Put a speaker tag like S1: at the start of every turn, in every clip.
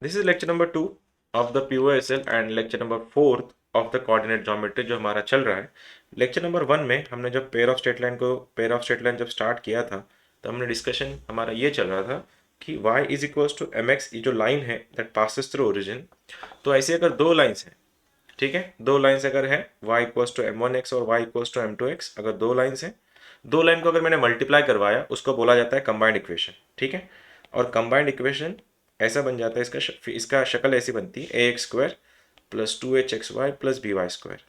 S1: This is lecture number 2 of the POSL and lecture number 4 of the coordinate geometry जो हमारा चल रहा है। लेक्चर नंबर 1 में हमने जब पेयर ऑफ स्ट्रेट लाइन जब स्टार्ट किया था तो हमने डिस्कशन हमारा ये चल रहा था कि y is equals to M x, ये जो लाइन है दैट पासिस थ्रू ओरिजिन। तो ऐसे अगर दो लाइन्स हैं, ठीक है, दो लाइन्स अगर है y इक्वल्स टू m1x और y इक्वल्स टू m2x, अगर दो लाइन्स हैं, दो लाइन को अगर मैंने मल्टीप्लाई करवाया उसको बोला जाता है कंबाइंड इक्वेशन, ठीक है। और कंबाइंड इक्वेशन ऐसा बन जाता है, इसका शक्ल ऐसी बनती है A X square plus 2hxy plus by square.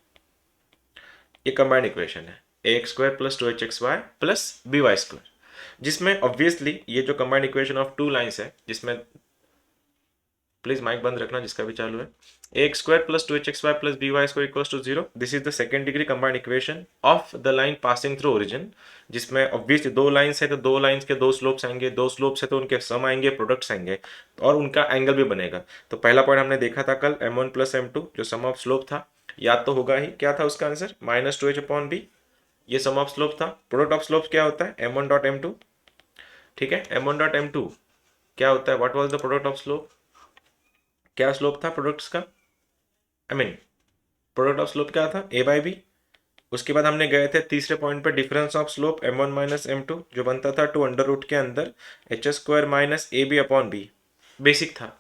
S1: ये कंबाइंड इक्वेशन है, A X square plus 2hxy plus by square, जिसमें ऑब्वियसली ये जो combined equation of two lines है, जिसमें प्लीज माइक बंद रखना जिसका भी चालू है, A X square plus 2hxy plus by square equals to 0। This is the second degree combined equation of the line passing through origin, जिसमें ऑब्वियसली दो लाइंस है तो दो लाइंस के दो स्लोप्स आएंगे, दो स्लोप्स है तो उनके सम आएंगे, प्रोडक्ट्स आएंगे और उनका एंगल भी बनेगा। तो पहला पॉइंट हमने देखा था कल m1 प्लस m2 जो सम ऑफ स्लोप था, याद तो होगा ही, क्या था उसका आंसर -2h/b, ये सम ऑफ स्लोप था। प्रोडक्ट ऑफ स्लोप क्या होता है m1 डॉट m2, ठीक है, m1 डॉट m2 क्या होता है, what was the product of slope, क्या स्लोप था प्रोडक्ट्स का, प्रोडक्ट ऑफ स्लोप क्या था a बाई बी। उसके बाद हमने गए थे तीसरे पॉइंट पे, difference of slope m1 minus m2 जो बनता था 2 अंडर रूट के अंदर एच स्क्वायर माइनस ए बी अपॉन बी, बेसिक था,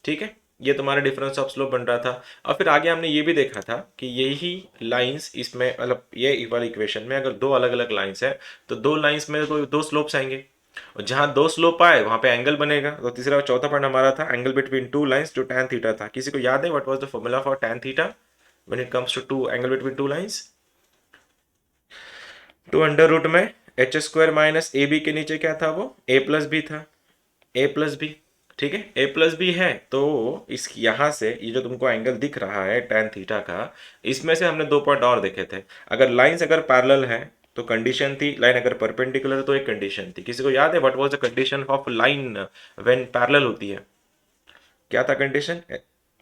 S1: ठीक है। ये तुम्हारा डिफरेंस ऑफ स्लोप बन रहा था। और फिर आगे हमने ये भी देखा था कि यही लाइंस इसमें, मतलब ये वाली इक्वेशन में अगर दो अलग अलग लाइंस है तो दो लाइंस में तो दो स्लोप्स आएंगे, और जहां दो स्लोप आए वहां पे एंगल बनेगा। तो तीसरा और चौथा पॉइंट हमारा था एंगल बिटवीन टू लाइंस जो tan थीटा था। किसी को याद है what was the formula for tan theta when it comes to two angle between two lines? 2 under root में H square minus A B के नीचे क्या था, वो ए प्लस बी था, ए प्लस बी, ठीक है। ए प्लस बी है तो इस यहां से ये जो तुमको एंगल दिख रहा है tan थीटा का, इसमें से हमने दो पॉइंट और देखे थे। अगर लाइंस अगर पैरेलल है तो कंडीशन थी, लाइन अगर परपेंडिकुलर तो एक कंडीशन थी। किसी को याद है what was the condition of line when parallel होती है, क्या था कंडीशन?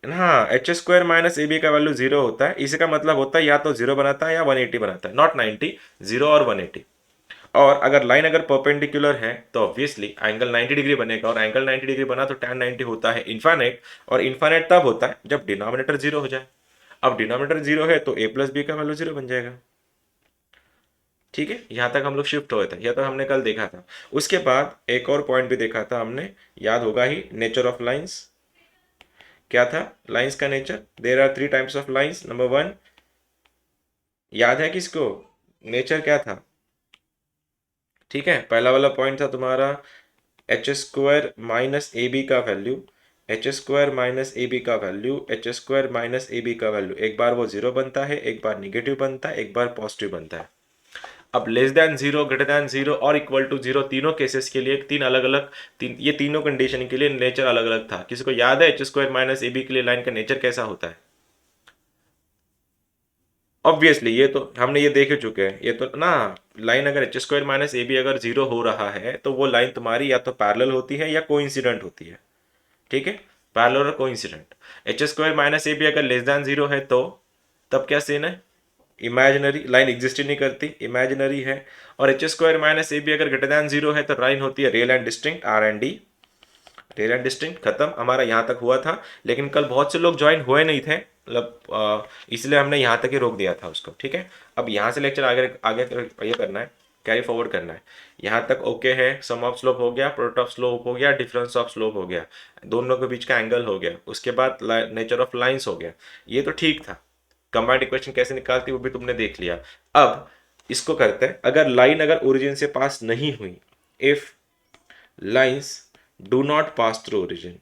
S1: हाँ, h square minus A B का वैल्यू 0 होता है। इसी का मतलब होता है या तो 0 बनाता है या 180 बनाता है, नॉट 90, 0 और 180। और अगर लाइन अगर परपेंडिकुलर है तो ऑब्वियसली एंगल 90 डिग्री बनेगा, और एंगल 90 डिग्री बना तो tan 90 होता है इन्फाइनाइट, और इन्फाइनाइट तब होता है जब डिनोमिनेटर 0 हो जाए। अब डिनोमिनेटर 0 है तो a प्लस बी का वैल्यू 0 बन जाएगा, ठीक है। यहां तक हम लोग शिफ्ट हुए थे, यह तो हमने कल देखा था। उसके बाद एक और पॉइंट भी देखा था हमने, याद होगा ही, नेचर ऑफ लाइंस। क्या था लाइंस का nature? There are 3 types of lines. Number 1, याद है किसको नेचर क्या था? ठीक है, पहला वाला पॉइंट था तुम्हारा H square minus A B का value, H square minus A B का value, H square minus A B का वैल्यू, एक बार वो 0 बनता है, एक बार निगेटिव बनता है, एक बार पॉजिटिव बनता है। अब लेस देन 0, ग्रेटर देन 0 और इक्वल टू 0, तीनों केसेस के लिए तीन अलग अलग, ये तीनों कंडीशन के लिए नेचर अलग अलग था। किसी को याद है h square minus A B के लिए लाइन का नेचर कैसा होता है? ऑब्वियसली ये तो हमने ये देख चुके हैं, ये तो ना, लाइन अगर h square minus A B अगर 0 हो रहा है तो वो लाइन तुम्हारी या तो पैरेलल होती है या कोइंसिडेंट होती है, ठीक है, पैरेलल और coincident. H square minus A B अगर लेस देन 0 है तो तब क्या सीन है? इमेजिनरी लाइन एग्जिस्ट ही नहीं करती, इमेजिनरी है। और h square minus A B अगर ग्रेटर देन 0 है तो लाइन होती है real and distinct, R and D, real and distinct. खत्म, हमारा यहाँ तक हुआ था। लेकिन कल बहुत से लोग ज्वाइन हुए नहीं थे, मतलब इसलिए हमने यहाँ तक ही रोक दिया था उसको, ठीक है। अब यहाँ से लेक्चर आगे आगे ये करना है, कैरी फॉरवर्ड करना है। यहाँ तक ओके है, सम ऑफ स्लोप हो गया, प्रोडक्ट ऑफ स्लोप हो गया, डिफरेंस ऑफ स्लोप हो गया, दोनों के बीच का एंगल हो गया, उसके बाद नेचर ऑफ लाइंस हो गया, ये तो ठीक था। कंबाइंड इक्वेशन कैसे निकालती वो भी तुमने देख लिया। अब इसको करते हैं, अगर लाइन अगर ओरिजिन से पास नहीं हुई, if lines do not pass through origin.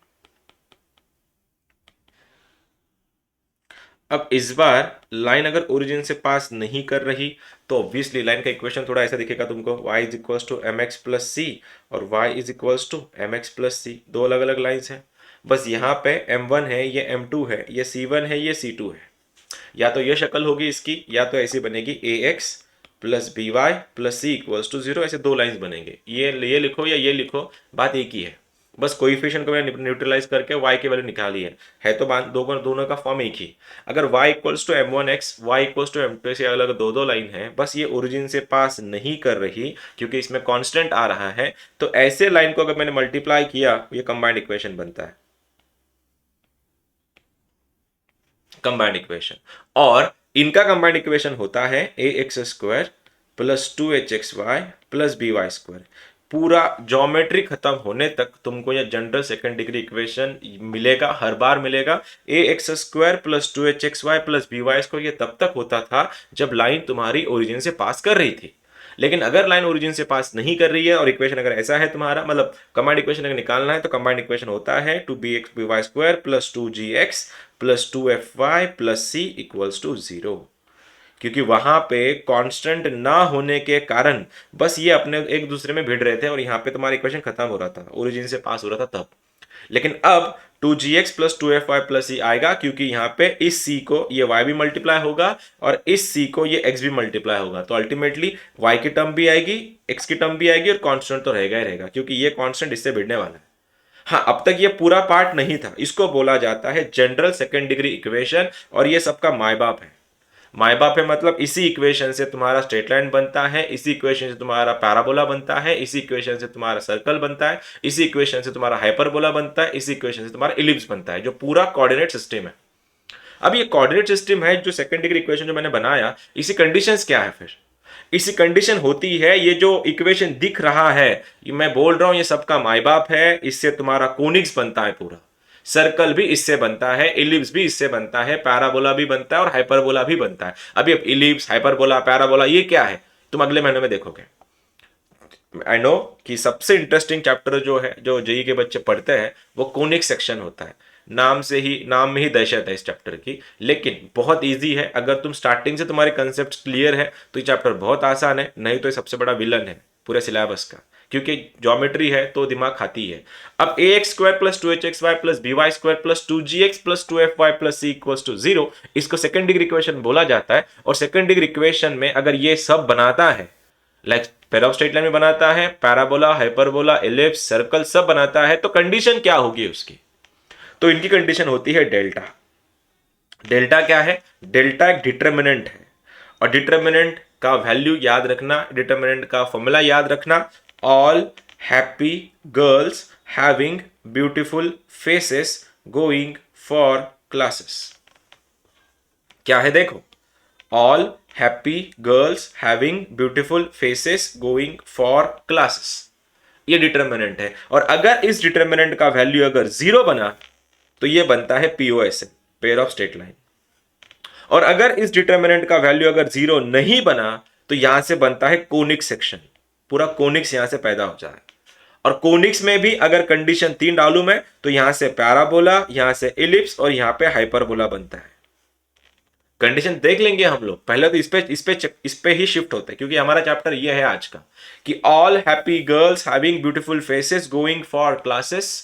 S1: अब इस बार लाइन अगर ओरिजिन से पास नहीं कर रही तो ऑब्वियसली लाइन का इक्वेशन थोड़ा ऐसा दिखेगा तुमको, y is equals to M X plus C और y is equals to M X plus C, दो अलग अलग लाइन्स हैं। बस यहाँ पे m1 है, ये m2 है, ये c1 है, ये c2 है। या तो ये शक्ल होगी इसकी, या तो ऐसी बनेगी A X plus B Y plus C equals to 0, ऐसे दो लाइन्स बनेंगे। ये लिखो या ये लिखो, बात एक ही है। बस कोइफिशिएंट को मैंने न्यूट्रलाइज करके y की वैल्यू निकाली है तो दोनों का फॉर्म एक ही। अगर y equals to m1x, y equals to m2, से अलग दो दो लाइन है, बस ये ओरिजिन से पास नहीं कर रही क्योंकि इसमें कांस्टेंट आ रहा है, तो ऐसे लाइन को अगर मैंने मल्टीप्लाई किया ये कंबाइंड इक्वेशन बनता है। कंबाइंड इक्वेशन, और इनका कंबाइंड इक्वेशन होता है A X square plus 2hxy plus B Y square. पूरा ज्योमेट्री खत्म होने तक तुमको यह जनरल सेकंड डिग्री इक्वेशन मिलेगा, हर बार मिलेगा। A X square plus 2hxy plus B Y square, ये तब तक होता था जब लाइन तुम्हारी ओरिजिन से पास कर रही थी। लेकिन अगर लाइन ओरिजिन से पास नहीं कर रही है और इक्वेशन अगर ऐसा है तुम्हारा, मतलब कंबाइंड इक्वेशन अगर निकालना है तो कंबाइंड इक्वेशन होता है 2bx/y² plus 2gx plus 2fy plus c equals to 0। क्योंकि वहां पे कांस्टेंट ना होने के कारण बस ये अपने एक दूसरे में भिड़ रहे थे और यहाँ पे तुम्हारा इक्वेशन खत्म हो रहा था, ओरिजिन से पास हो रहा था तब। लेकिन अब 2gx plus 2fy plus c आएगा, क्योंकि यहाँ पे इस c को ये y भी मल्टीप्लाई होगा और इस c को ये x भी मल्टीप्लाई होगा, तो अल्टीमेटली y की टर्म भी आएगी, x की टर्म भी आएगी और कांस्टेंट तो रहेगा ही रहेगा, क्योंकि ये कांस्टेंट इससे भिड़ने वाला है। हाँ, अब तक ये पूरा पार्ट नहीं था, इसको बोला जाता है जनरल सेकेंड डिग्री इक्वेशन, और ये सबका माए बाप है। माए बाप है मतलब इसी इक्वेशन से तुम्हारा स्ट्रेट लाइन बनता है, इसी इक्वेशन से तुम्हारा पैराबोला बनता है, इसी इक्वेशन से तुम्हारा सर्कल बनता है, इसी इक्वेशन से तुम्हारा हाइपरबोला बनता है, इसी इक्वेशन से तुम्हारा इलिप्स बनता है, जो पूरा कोऑर्डिनेट सिस्टम है। अब ये कोऑर्डिनेट सिस्टम है जो सेकंड डिग्री इक्वेशन जो मैंने बनाया, इसी कंडीशंस क्या है फिर? इसी कंडीशन होती है ये जो इक्वेशन दिख रहा है, ये मैं बोल रहा हूं ये सबका माई बाप है, इससे तुम्हारा कोनिक्स बनता है, पूरा सर्कल भी इससे बनता है, इलिप्स भी इससे बनता है, पैराबोला भी बनता है और हाइपरबोला भी बनता है। अभी अब इलिप्स, हाइपरबोला, पैराबोला ये क्या है तुम अगले महीने में देखोगे। आई नो कि सबसे इंटरेस्टिंग चैप्टर जो है, जो जेई के बच्चे पढ़ते हैं, वो कोनिक सेक्शन होता है। नाम में ही दहशत है इस चैप्टर की, लेकिन बहुत इजी है। अगर तुम स्टार्टिंग से तुम्हारे कंसेप्ट क्लियर है तो ये चैप्टर बहुत आसान है, नहीं तो ये सबसे बड़ा विलन है पूरे सिलेबस का, क्योंकि ज्योमेट्री है तो दिमाग खाती है। अब A X square plus 2hxy plus B Y square plus 2gx plus 2fy plus c equals to 0, इसको सेकंड डिग्री इक्वेशन बोला जाता है। और सेकंड डिग्री इक्वेशन में अगर ये सब बनाता है, like pair of straight line में बनाता है, पैराबोला, हाइपरबोला, एलिप्स, सर्कल सब बनाता है, तो कंडीशन क्या होगी उसकी? तो इनकी कंडीशन होती है डेल्टा। डेल्टा क्या है? डेल्टा एक डिटर्मिनेंट है, और डिटर्मिनेंट का वैल्यू याद रखना, डिटर्मिनेंट का फॉर्मूला याद रखना, all happy girls having beautiful faces going for classes. क्या है देखो, all happy girls having beautiful faces going for classes, ये डिटर्मिनेंट है। और अगर इस डिटर्मिनेंट का वैल्यू अगर 0 बना तो ये बनता है POSM, pair of straight line. और अगर इस डिटर्मिनेंट का वैल्यू अगर 0 नहीं बना तो यहां से बनता है कोनिक सेक्शन, पूरा कोनिक्स यहां से पैदा हो जाए। और कोनिक्स में भी अगर कंडीशन 3 डालू मैं तो यहां से पैराबोला, यहां से इलिप्स और यहां पे हाइपरबोला बनता है। कंडीशन देख लेंगे हम लोग, पहले तो इस पे ही शिफ्ट होता है, क्योंकि हमारा चैप्टर ये है आज का कि all happy girls having beautiful faces going for classes,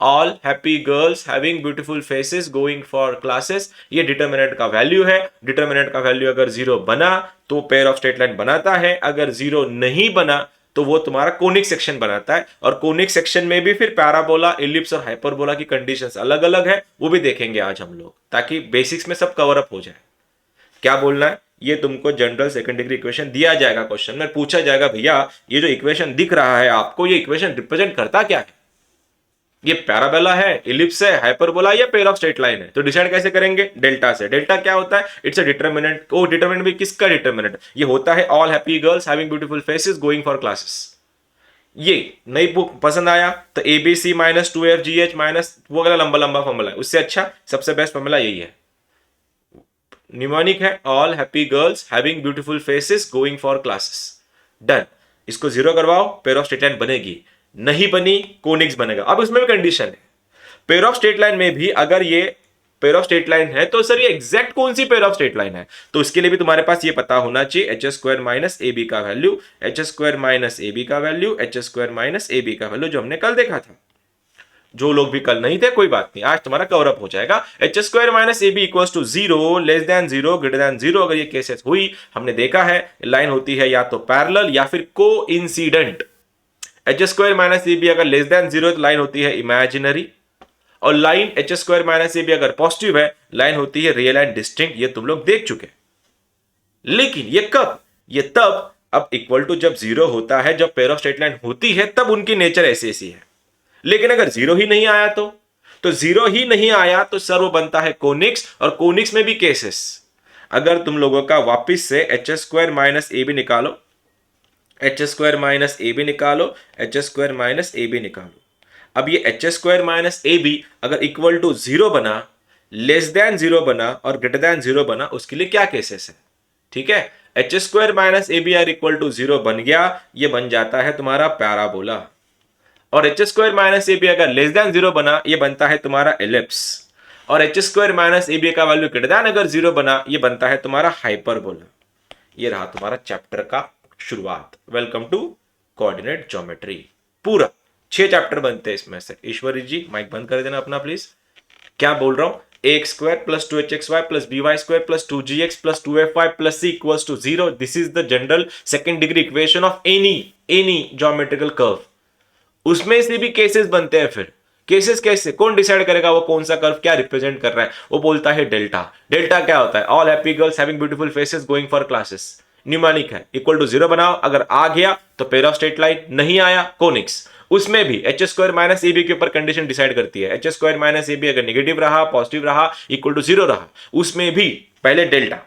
S1: all happy girls having beautiful faces going for classes, ये डिटर्मिनेंट का वैल्यू है। डिटर्मिनेंट का वैल्यू अगर 0 बना तो पेयर ऑफ स्ट्रेट लाइन बनाता है, अगर 0 नहीं बना तो वो तुम्हारा कोनिक सेक्शन बनाता है। और कोनिक सेक्शन में भी फिर पैराबोला, इलिप्स और हाइपरबोला की कंडीशंस अलग अलग है, वो भी देखेंगे आज हम लोग, ताकि बेसिक्स में सब कवर अप हो जाए। क्या बोलना है, ये तुमको जनरल सेकंड डिग्री इक्वेशन दिया जाएगा, क्वेश्चन में पूछा जाएगा, भैया ये जो इक्वेशन दिख रहा है आपको, ये इक्वेशन रिप्रेजेंट करता क्या है? ये पैराबोला है, इलिप्स है, हाइपरबोला या पेयर ऑफ स्ट्रेट लाइन है? तो डिसाइड कैसे करेंगे? डेल्टा से। डेल्टा क्या होता है? It's a determinant. वो डिटरमिनेंट भी किसका डिटरमिनेंट? ये होता है all happy girls having beautiful faces going for classes. ये नई बुक पसंद आया तो ABC माइनस 2FGH माइनस वो वाला लंबा लंबा फॉर्मूला है, उससे अच्छा सबसे बेस्ट फॉर्मूला यही है, न्यूमोनिक है, all happy girls having beautiful faces going for classes. Done. इसको 0 करवाओ, पेयर ऑफ स्ट्रेट लाइन बनेगी, नहीं बनी कोनिक्स बनेगा। अब इसमें भी कंडीशन है, पेयर ऑफ स्ट्रेट लाइन में भी अगर ये पेयर ऑफ स्ट्रेट लाइन है तो सर ये एग्जैक्ट कौन सी पेयर ऑफ स्ट्रेट लाइन है? तो इसके लिए भी तुम्हारे पास ये पता होना चाहिए, h² माइनस AB का वैल्यू, h² माइनस AB का वैल्यू, h² माइनस AB का वैल्यू, जो हमने कल देखा था। जो लोग भी कल नहीं थे कोई बात नहीं, आज तुम्हारा कवर अप हो जाएगा। h² minus AB equals to 0, less than 0, greater than 0। अगर ये केसेस हुई, हमने देखा है लाइन होती है या तो पैरेलल या फिर को इंसिडेंट। h² माइनस AB अगर लेस देन 0 तो लाइन होती है इमेजिनरी, और लाइन h² माइनस AB अगर पॉजिटिव है लाइन होती है रियल एंड डिस्टिंक्ट। ये तुम लोग देख चुके। लेकिन ये कब? ये तब अब इक्वल टू जब 0 होता है, जब पेयर ऑफ स्ट्रेट लाइन होती है, तब उनकी नेचर ऐसी ऐसी है। लेकिन अगर 0 ही नहीं आया तो तो 0 ही नहीं आया तो सर वो बनता है कोनिक्स, और कोनिक्स में भी केसेस। अगर तुम लोगों का वापिस से एच स्क्वायर माइनस ए बी निकालो, एच स्क्वायर माइनस ए बी निकालो, एच स्क्वायर माइनस ए बी निकालो। अब ये H square minus A B अगर इक्वल टू 0 बना, लेस देन 0 बना और ग्रेटर देन 0 बना, उसके लिए क्या केसेस है? ठीक है, h square minus A b are equal to 0 बन गया, ये बन जाता है तुम्हारा पैराबोला। और h square minus A B अगर लेस देन 0 बना, ये बनता है तुम्हारा एलिप्स। और h square minus A B का वैल्यू ग्रेटर देन अगर 0 बना, ये बनता है तुम्हारा हाइपरबोला। ये रहा तुम्हारा चैप्टर का शुरुआत। Welcome to coordinate geometry. पूरा 6 चैप्टर बनते हैं इसमें से। ईश्वरी जी माइक बंद कर देना अपना प्लीज। क्या बोल रहा हूं? X square plus 2hxy plus by square plus 2gx plus 2fy plus c equals to 0। This is the general second degree equation of any geometrical curve. उसमें से भी केसेस बनते हैं। फिर केसेस कैसे, कौन डिसाइड करेगा वो कौन सा कर्व क्या रिप्रेजेंट कर रहा है? वो बोलता है डेल्टा। डेल्टा क्या होता है? All happy girls having beautiful faces going for classes. Numeric है, इक्वल टू 0 बनाओ, अगर आ गया तो पेयर ऑफ स्ट्रेट लाइन, नहीं आया कोनिक्स। उसमें भी h square minus A B के ऊपर कंडीशन डिसाइड करती है। H square minus A B अगर नेगेटिव रहा, पॉजिटिव रहा, इक्वल टू 0 रहा, उसमें भी पहले डेल्टा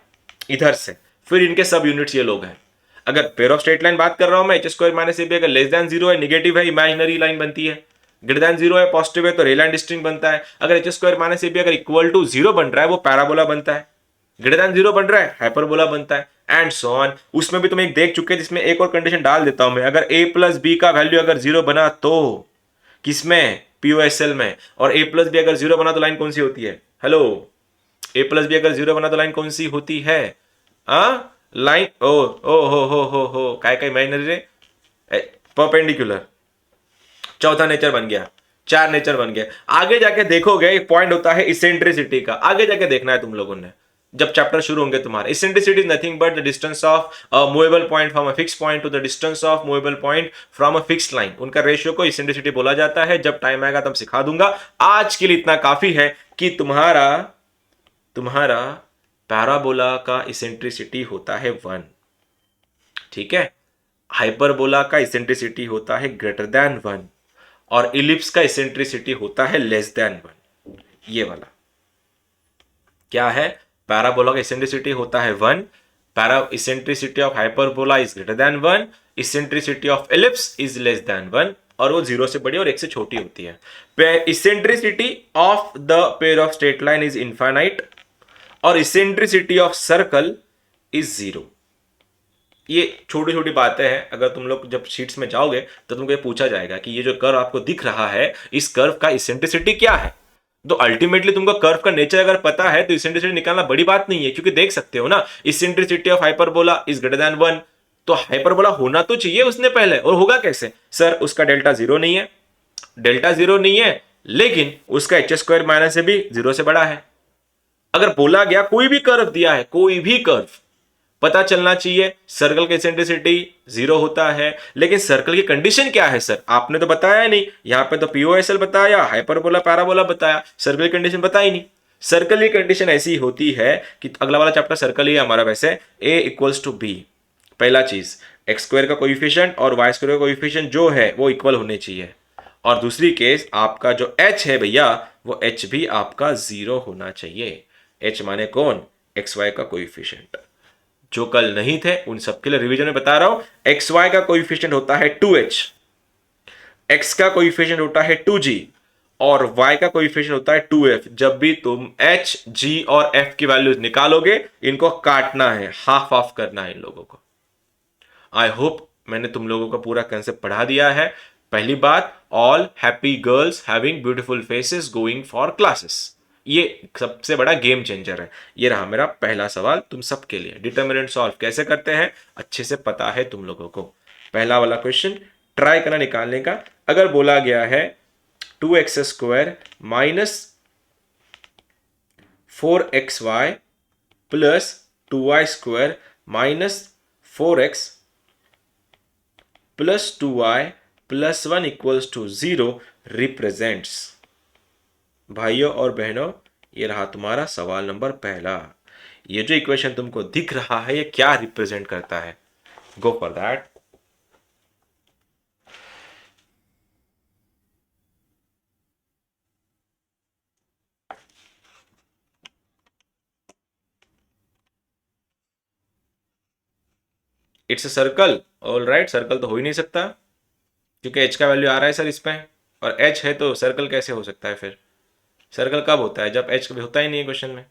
S1: इधर से, फिर इनके सब यूनिट्स ये लोग हैं। अगर पेयर ऑफ स्ट्रेट लाइन बात कर रहा हूं मैं, h square minus A B अगर लेस देन 0 है, नेगेटिव है, इमेजिनरी लाइन बनती है। ग्रेटर देन 0 है, पॉजिटिव है, तो रेल एंड स्ट्रिंग बनता है। अगर h square minus A B अगर इक्वल टू 0 बन रहा है, वो पैराबोला बनता है। ग्रेटर देन 0 बन रहा है, हाइपरबोला बनता है, एंड सो ऑन। उसमें भी तुम एक देख चुके हैं, जिसमें एक और कंडीशन डाल देता हूं मैं। अगर a प्लस बी का वैल्यू अगर 0 बना तो किसमें? पीओएसएल में। और a प्लस बी अगर 0 बना तो लाइन कौन सी होती है? हेलो, a प्लस बी अगर 0 बना तो लाइन कौन सी होती है? लाइन हो काय काय इमेजिनरी रे, परपेंडिकुलर। चौथा नेचर बन गया, 4 नेचर बन गया। आगे जाके देखोगे एक पॉइंट होता है इसेंट्रिसिटी का, आगे जाके देखना है तुम लोगों ने जब चैप्टर शुरू होंगे तुम्हारे। Eccentricity is nothing but the distance of a movable point from a fix point two the distance of movable point from a fix line. उनका रेशियो को इसेंट्रिसिटी बोला जाता है। जब टाइम आएगा तब सिखा दूंगा। आज के लिए इतना काफी है कि तुम्हारा पैराबोला का इसेंट्रिसिटी होता है 1, ठीक है। हाइपरबोला का इसेंट्रिसिटी होता है ग्रेटर देन 1, और इलिप्स का इसेंट्रिसिटी होता है लेस देन 1। ये वाला क्या है? पैराबोला का इसेंट्रिसिटी होता है 1, eccentricity of hyperbola is greater than 1, eccentricity of ellipse is less than 1, और वो 0 से बड़ी और 1 से छोटी होती है। Eccentricity of the pair of straight line is infinite, और इसेंट्रिसिटी ऑफ सर्कल इज 0। ये छोटी छोटी बातें हैं। अगर तुम लोग जब शीट्स में जाओगे तो तुमको ये पूछा जाएगा कि ये जो कर्व आपको दिख रहा है, इस कर्व का इसेंट्रिसिटी क्या है। तो अल्टीमेटली तुमको कर्व का नेचर अगर पता है तो इसेंट्रिसिटी निकालना बड़ी बात नहीं है, क्योंकि देख सकते हो ना, eccentricity of hyperbola is greater than 1, तो हाइपरबोला होना तो चाहिए उसने पहले, और होगा कैसे? सर उसका डेल्टा 0 नहीं है, डेल्टा 0 नहीं है, लेकिन उसका एच स्क्वायर माइनस से भी 0 से बड़ा है। अगर बोला गया कोई भी कर्व दिया है, कोई भी कर्व, पता चलना चाहिए सर्कल की इसेंट्रिसिटी 0 होता है, लेकिन सर्कल की कंडीशन क्या है? सर आपने तो बताया नहीं, यहां पे तो पीओएसएल बताया, हाइपरबोला पैराबोला बताया, सर्कल की कंडीशन बताई नहीं। सर्कल की कंडीशन ऐसी होती है कि अगला वाला चैप्टर सर्कल ही है हमारा वैसे, a इक्वल्स टू बी। पहला चीज, एक्स स्क्वायर का कोएफिशिएंट और वाई स्क्वायर का कोएफिशिएंट जो है वो इक्वल होने चाहिए। और दूसरी केस, आपका जो h है भैया, वो h भी आपका 0 होना चाहिए। h माने कौन? एक्स वाई का कोएफिशिएंट। जो कल नहीं थे उन सबके लिए रिवीजन में बता रहा हूं। एक्स वाई का कोएफिशिएंट होता है 2h, x का कोएफिशिएंट होता है 2g, और y का कोएफिशिएंट होता है 2f। जब भी तुम h, g और f की वैल्यूज निकालोगे, इनको काटना है, हाफ ऑफ करना है इन लोगों को। आई होप मैंने तुम लोगों का पूरा कंसेप्ट पढ़ा दिया है। पहली बात, all happy girls having beautiful faces going for classes, ये सबसे बड़ा गेम चेंजर है। ये रहा मेरा पहला सवाल तुम सबके लिए। डिटरमिनेंट सॉल्व कैसे करते हैं अच्छे से पता है तुम लोगों को। पहला वाला क्वेश्चन ट्राई करना निकालने का। अगर बोला गया है 2x square minus 4xy plus 2y square minus 4x plus 2y plus 1 equals to 0 represents. भाइयों और बहनों, ये रहा तुम्हारा सवाल नंबर पहला। ये जो इक्वेशन तुमको दिख रहा है, ये क्या रिप्रेजेंट करता है? Go for that. It's a circle. All right, circle तो हो ही नहीं सकता क्योंकि एच का वैल्यू आ रहा है सर इसमें, और एच है तो सर्कल कैसे हो सकता है फिर? सर्कल कब होता है? जब एच कभी होता ही नहीं है क्वेश्चन में।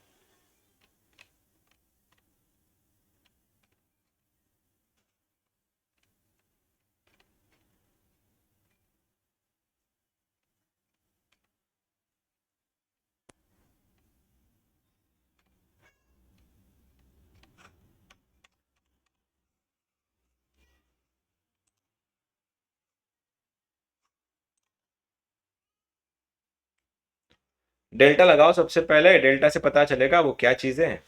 S1: डेल्टा लगाओ सबसे पहले, डेल्टा से पता चलेगा वो क्या चीजें हैं।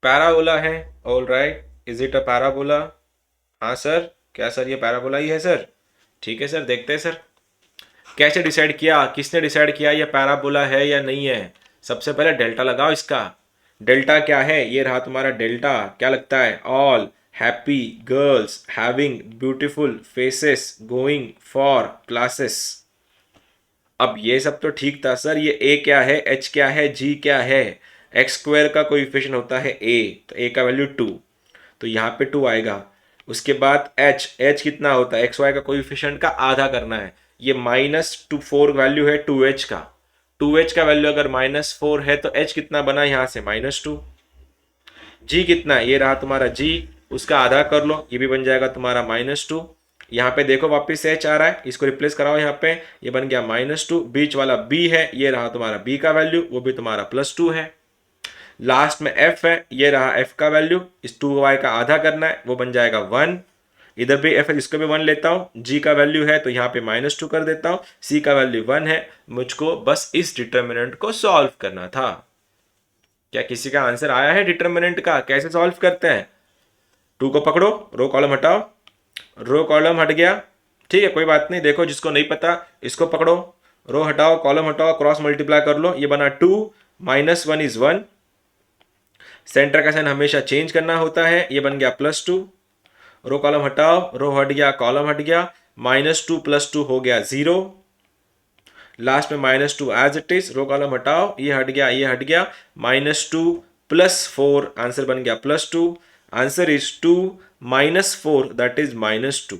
S1: पैराबोला है। All right, is it a parabola? हाँ सर, क्या सर ये पैराबोला ही है सर? ठीक है सर, देखते हैं सर कैसे डिसाइड किया, किसने डिसाइड किया ये पैराबोला है या नहीं है। सबसे पहले डेल्टा लगाओ इसका। डेल्टा क्या है? ये रहा तुम्हारा डेल्टा। क्या लगता है? All happy girls having beautiful faces going for classes. अब ये सब तो ठीक था सर, ये ए क्या है, एच क्या है, जी क्या है? एक्स स्क्वायर का कोइफिशिएंट होता है ए, तो ए का वैल्यू 2, तो यहाँ पे 2 आएगा। उसके बाद एच, एच कितना होता है? एक्स वाई का कोइफिशिएंट का आधा करना है। ये -4 वैल्यू है 2h का। 2h का वैल्यू अगर -4 है तो h कितना बना यहाँ से? -2। जी कितना है? ये रहा तुम्हारा जी, उसका आधा कर लो, ये भी बन जाएगा तुम्हारा -2। यहाँ पे देखो वापस एच आ रहा है, इसको रिप्लेस कराओ यहाँ पे, ये बन गया -2। बीच वाला बी है, ये रहा तुम्हारा बी का वैल्यू, वो भी तुम्हारा +2 है। लास्ट में एफ है, ये रहा एफ का वैल्यू, इस 2y का आधा करना है, वो बन जाएगा 1। इधर भी एफ है, इसको भी 1 लेता हूं, जी का वैल्यू है तो यहाँ पे -2 कर देता हूं, सी का वैल्यू 1 है। मुझको बस इस डिटर्मिनेंट को सॉल्व करना था। क्या किसी का आंसर आया है डिटर्मिनेंट का? कैसे सॉल्व करते हैं? 2 को पकड़ो, रो कॉलम हटाओ, रो कॉलम हट गया, ठीक है कोई बात नहीं। देखो जिसको नहीं पता इसको पकड़ो, रो हटाओ कॉलम हटाओ, क्रॉस मल्टीप्लाई कर लो, ये बना 2, -1 इज 1। सेंटर का साइन हमेशा चेंज करना होता है, ये बन गया +2। रो कॉलम हटाओ, रो हट गया कॉलम हट गया, -2 +2 हो गया 0। लास्ट में -2 as it is, row column हटाओ, ये हट गया ये हट गया, -2 +4, आंसर बन गया +2। Answer is 2 -4 that is -2।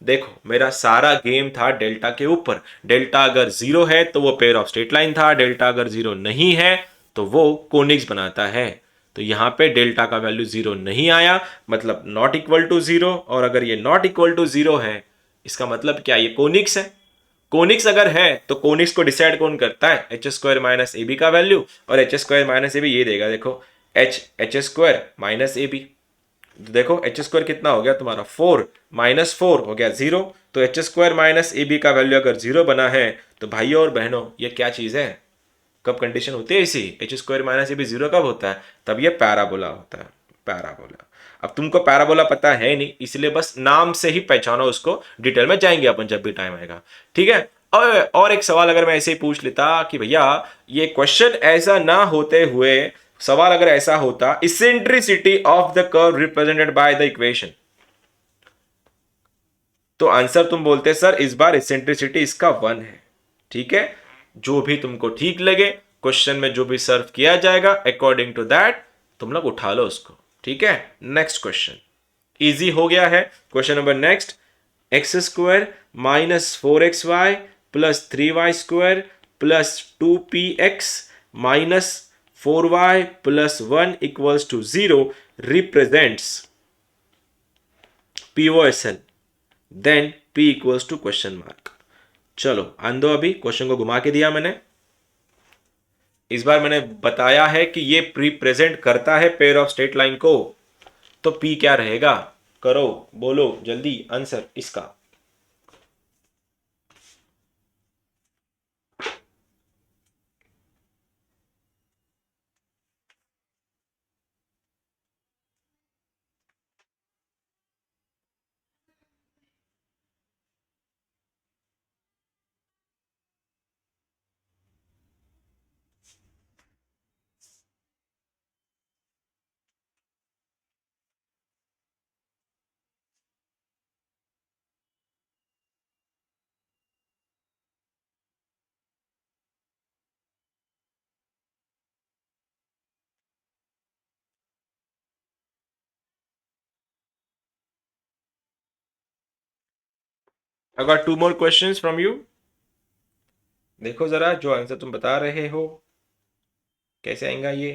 S1: देखो मेरा सारा गेम था डेल्टा के ऊपर। डेल्टा अगर 0 है तो वो पेयर ऑफ स्ट्रेट लाइन था, डेल्टा अगर 0 नहीं है तो वो कोनिक्स बनाता है। तो यहाँ पे डेल्टा का वैल्यू 0 नहीं आया, मतलब नॉट इक्वल टू 0। और अगर ये नॉट इक्वल टू 0 है, इसका मतलब क्या? ये कोनिक्स है। कोनिक्स अगर है तो कोनिक्स को डिसाइड कौन करता है? H square minus A B का वैल्यू, और एच स्क्वायर माइनस ए बी ये देगा। देखो एच स्क्वायर माइनस ए बी, देखो एच स्क्वायर कितना हो गया तुम्हारा? 4, -4 हो गया 0। तो h square minus A B का वैल्यू अगर 0 बना है तो भाइयों और बहनों ये क्या चीज है? कब कंडीशन होती है इसी? एच स्क्वायर माइनस ए बी 0 कब होता है? तब ये पैराबोला होता है, पैराबोला। अब तुमको पैराबोला पता है नहीं, इसलिए बस नाम से ही पहचानो उसको, डिटेल में जाएंगे अपन जब भी टाइम आएगा, ठीक है। और एक सवाल अगर मैं ऐसे ही पूछ लेता कि भैया ये क्वेश्चन ऐसा ना होते हुए, सवाल अगर ऐसा होता, eccentricity of the curve represented by the equation, तो आंसर तुम बोलते सर इस बार इसेंट्रिसिटी इसका 1 है। ठीक है, जो भी तुमको ठीक लगे, क्वेश्चन में जो भी सर्व किया जाएगा अकॉर्डिंग टू दैट तुम लोग उठा लो उसको। ठीक है, नेक्स्ट क्वेश्चन इजी हो गया है। Question number next, x square -4xy plus 3y square plus 2px minus 4y plus 1 equals to 0 represents POSL, then P equals to question mark. चलो आंदो, अभी क्वेश्चन को घुमा के दिया मैंने। इस बार मैंने बताया है कि ये रिप्रेजेंट करता है पेयर ऑफ स्ट्रेट लाइन को, तो P क्या रहेगा? करो, बोलो जल्दी आंसर इसका। I got two more questions from you. देखो जरा जो आंसर तुम बता रहे हो कैसे आएगा ये।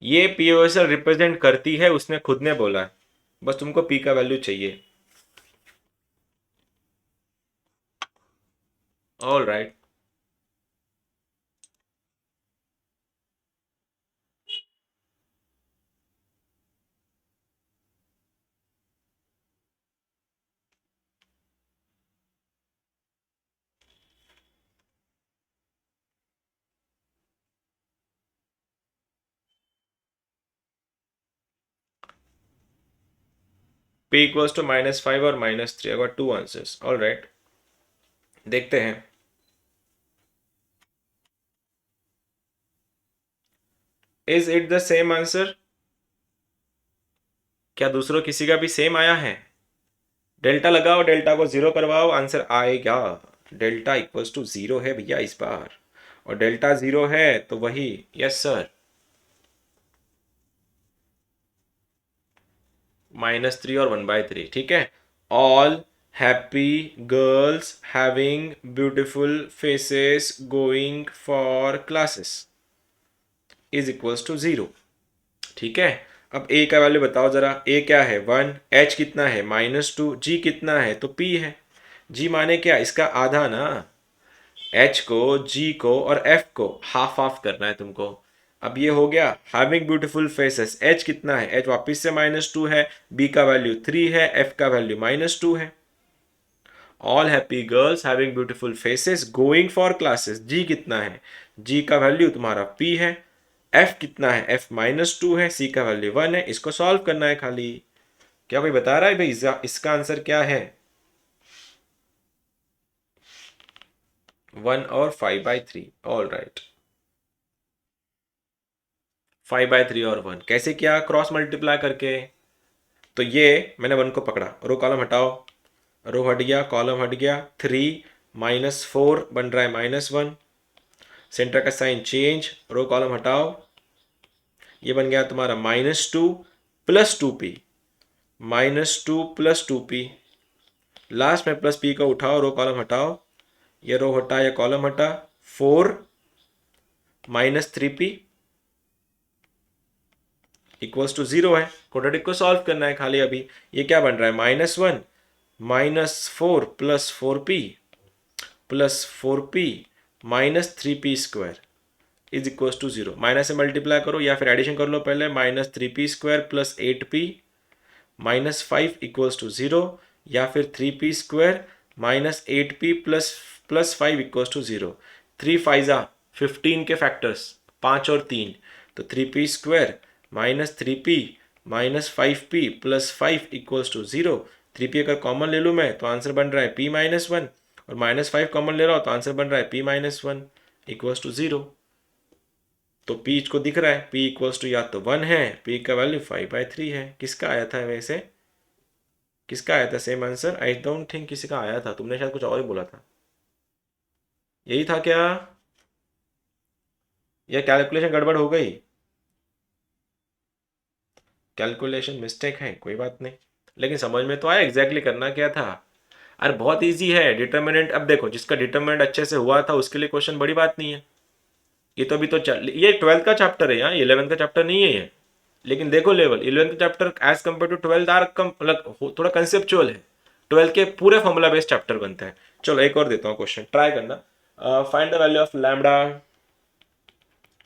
S1: ये पीओएसएल रिप्रेजेंट करती है, उसने खुद ने बोला है। बस तुमको पी का वैल्यू चाहिए। All right. P equals to -5 और -3। I got two answers. All right, देखते हैं। Is it the same answer? क्या दूसरों किसी का भी सेम आया है? डेल्टा लगाओ, डेल्टा को जीरो करवाओ, आंसर आएगा। डेल्टा इक्वल्स टू जीरो है भैया इस बार, और डेल्टा जीरो है तो वही। Yes sir. -3 और 1/3, ठीक है। All happy girls having beautiful faces going for classes is equals to zero, ठीक है। अब ए का वैल्यू बताओ जरा। ए क्या है? 1। एच कितना है? -2। जी कितना है? तो पी है। जी माने क्या? इसका आधा ना। एच को, जी को और एफ को हाफ हाफ करना है तुमको। अब ये हो गया हैविंग ब्यूटीफुल फेसेस। एच कितना है? एच वापिस से -2 है, बी का वैल्यू 3 है, एफ का वैल्यू -2 है। All happy girls having beautiful faces going for classes. G कितना है? जी का वैल्यू तुम्हारा पी है। एफ कितना है? एफ -2 है, सी का वैल्यू 1 है। इसको सॉल्व करना है खाली। क्या कोई बता रहा है भाई इसका आंसर क्या है? 1 और 5/3। All right. 5/3 और 1 कैसे किया? क्रॉस मल्टीप्लाई करके। तो ये मैंने 1 को पकड़ा, रो कॉलम हटाओ, रो हट गया, कॉलम हट गया। 3 -4 बन रहा है -1। सेंटर का साइन चेंज, रो कॉलम हटाओ, ये बन गया तुम्हारा -2 + 2p। -2 + 2p, लास्ट में +p को उठाओ, रो कॉलम हटाओ, ये रो हटा, ये कॉलम हटा। 4 -3p इक्वल्स टू 0 है। क्वाड्रेटिक को सॉल्व करना है खाली अभी। ये क्या बन रहा है? -1 -4 + 4p + 4p -3p² is equals to 0। Minus से मल्टीप्लाई करो या फिर एडिशन कर लो पहले। -3p² + 8p -5 इक्वल्स टू 0, या फिर 3p² -8p + 5 इक्वल्स टू 0। 3 5 15 के फैक्टर्स 5 और 3, तो 3p² -3p -5p + 5 equals to 0। 3p अगर कॉमन ले लूँ मैं तो आंसर बन रहा है p -1, और -5 कॉमन ले रहा हूँ तो आंसर बन रहा है p -1 इक्वल्स टू 0। तो p को दिख रहा है, p इक्वल्स टू या तो 1 है, p का वैल्यू 5/3 है। किसका आया था वैसे? किसका आया था same answer? I don't think किसी का आया था, तुमने शायद कुछ और ही बोला था। यही था क्या? या कैलकुलेशन गड़बड़ हो गई? कैलकुलेशन मिस्टेक है, कोई बात नहीं, लेकिन समझ में तो आया एग्जैक्टली करना क्या था। अरे बहुत इजी है डिटर्मिनेंट। अब देखो जिसका डिटर्मिनेंट अच्छे से हुआ था उसके लिए क्वेश्चन बड़ी बात नहीं है। ये तो अभी तो ये 12th का चैप्टर है, यहाँ 11th का चैप्टर नहीं है ये। लेकिन देखो level 11th chapter as compare to 12th are कम, मतलब थोड़ा कंसेप्चुअल है। 12th के पूरे फॉर्मूला बेस्ड चैप्टर बनता है। चलो एक और देता हूँ क्वेश्चन, ट्राई करना। Find the value of lambda.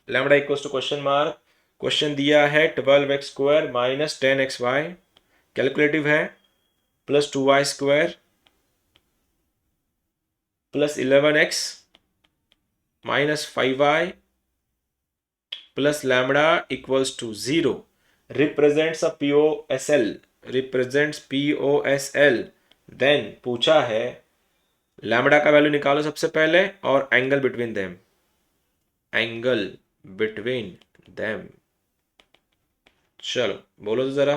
S1: Lambda equals to question mark. Question दिया है 12x² -10xy, कैलकुलेटिव है, +2y² +11x -5y plus lambda equals to 0 represents a POSL, represents POSL। Then पूछा है लैम्बडा का वैल्यू निकालो सबसे पहले और angle between them, angle between them. चलो बोलो तो जरा।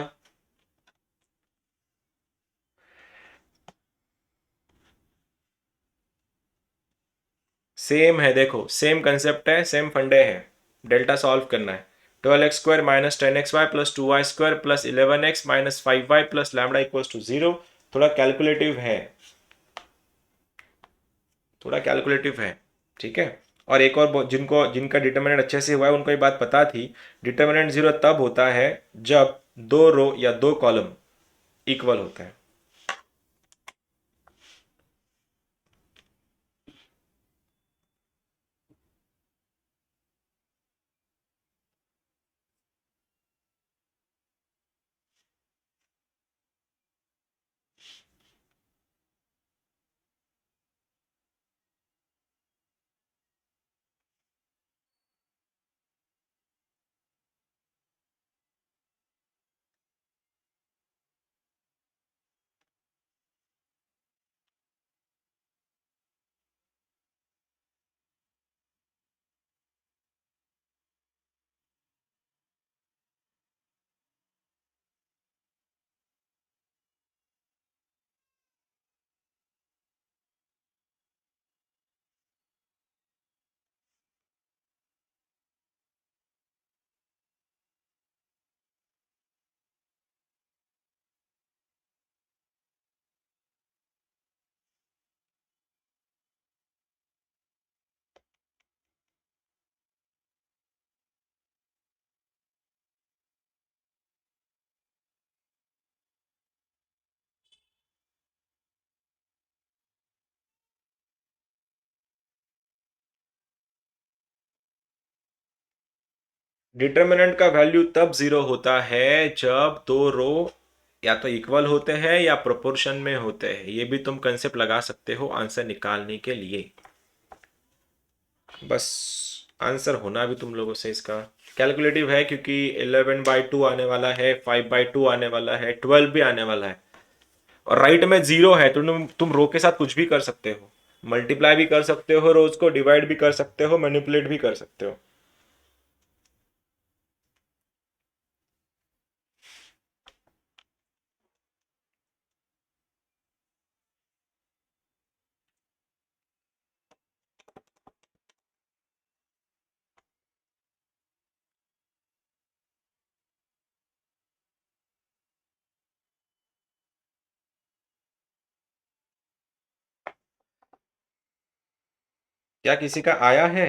S1: सेम है, देखो सेम कंसेप्ट है, सेम फंडे है। डेल्टा सॉल्व करना है। 12x² minus 10xy plus 2y² plus 11x minus 5y plus lambda equals to 0। थोड़ा कैलकुलेटिव है, थोड़ा कैलकुलेटिव है, ठीक है। और एक और जिनको जिनका डिटर्मिनेंट अच्छे से हुआ है उनको ये बात पता थी, डिटर्मिनेंट 0 तब होता है जब दो रो या दो कॉलम इक्वल होता है। डिटर्मिनेंट का वैल्यू तब जीरो होता है जब दो रो या तो इक्वल होते हैं या प्रोपोर्शन में होते हैं। ये भी तुम कंसेप्ट लगा सकते हो आंसर निकालने के लिए। बस आंसर होना भी तुम लोगों से इसका कैलकुलेटिव है, क्योंकि 11/2 आने वाला है, 5/2 आने वाला है, 12 भी आने वाला है। और राइट में जीरो है तो तुम रो के साथ कुछ भी कर सकते हो, मल्टीप्लाई भी कर सकते हो, रोज को डिवाइड भी कर सकते हो, मैनिपुलेट भी कर सकते हो। क्या किसी का आया है?